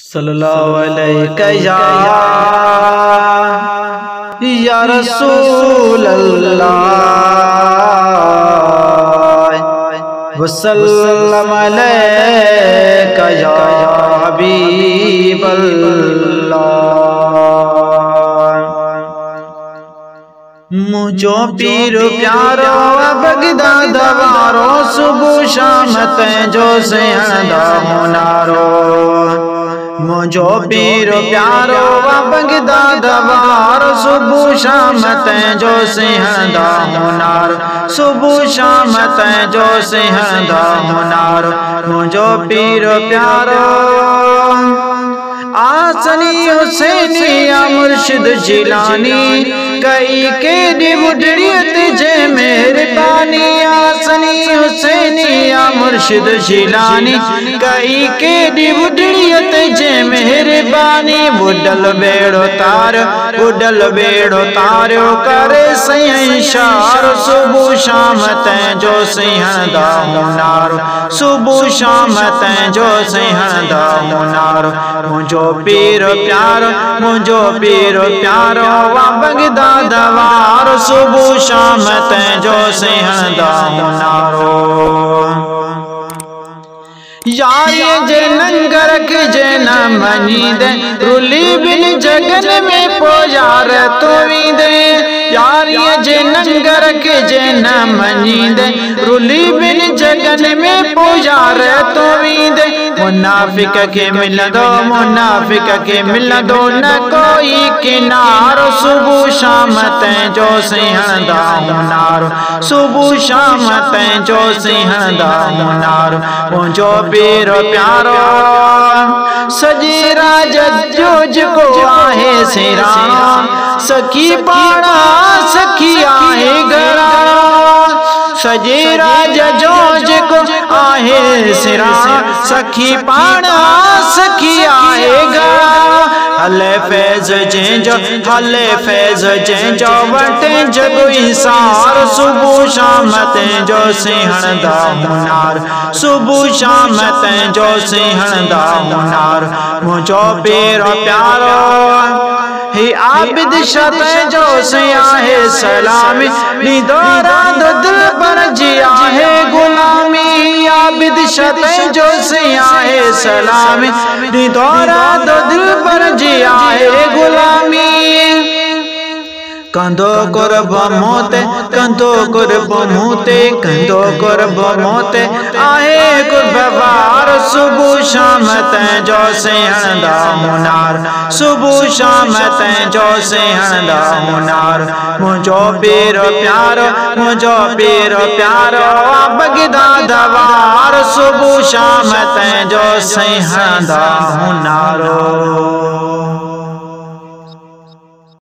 सल्लल्लाहु अलैहि या रसूल अल्लाह वसल्लम अलैका या हबीब अल्लाह। मुझो पीर प्यारो बगदाद वारो सुबह शाम तैजो से हंदा होनारो। मुझो पीर प्यारो बगदाद वारो सुबह शाम तैजो से हंदा होनारो। सुबह शाम तैजो से हंदा होनारो। मुझो पीर प्यारो आसनी हुसैनी या मुर्शिद जिलानी कई के बुढ़ियत जे मेहरबानी। आसनी हुसैनी या मुर्शिद जिलानी कई के बुढ़ियत जे मेहरबानी। बुडल बेड़ो तार बुडल बेड़ो तारो करे सही शार। सुबह शाम तैजो से हंदा होनारो। सुबह शाम तैजो से हंदा होनारो। मुझो पीर प्यारो मुझो पीर प्यारो वा बगदाद वारो सुबह शाम तैजो से हंदा होनारो। यार जे नंगर के जे न मनी दे रुली बिन जगन में पोजार तो दे। यार जे नंगर के जे न मनी दे रुली बिन जगन में पोजार तो दे। मुनाफिक के मिल दो मुनाफिक के मिल दो न कोई किनारो। सुबह शाम तैजो से हंदा होनारो। सुबह शाम तैजो से हंदा होनारो। मुझो पीर प्यारो सजी राज जोज को आहे सिरा सखी पाड़ा सखी आहे गरा। सजी राज जोज को आहे सिरा सखी पाड़ा सखी आहे गरा। हले फैज जेंजो हले फैज जेंजो वटे जगो इंसार। सुबह शाम तैजो से हंदा होनार। सुबह शाम तैजो से हंदा होनार। मुझो पीर प्यारो ही आबिद तैजो से आहे सलामी। निदोरा दो दिल पर जिया है गुलामी। आबिद तैजो से आहे सलामी। निदोरा दो दिल पर जिया है गुलामी। कंदो करब मोते कंदो करब मोते कंदो करब मोते आहे कुर्बार। सुबह शाम तैजो से हंदा होनार। सुबह शाम तैजो से हंदा होनार। मुझो पीर प्यारो मुझो पीर प्यारो बगदाद वार सुबह शाम तैजो से हंदा होनारो।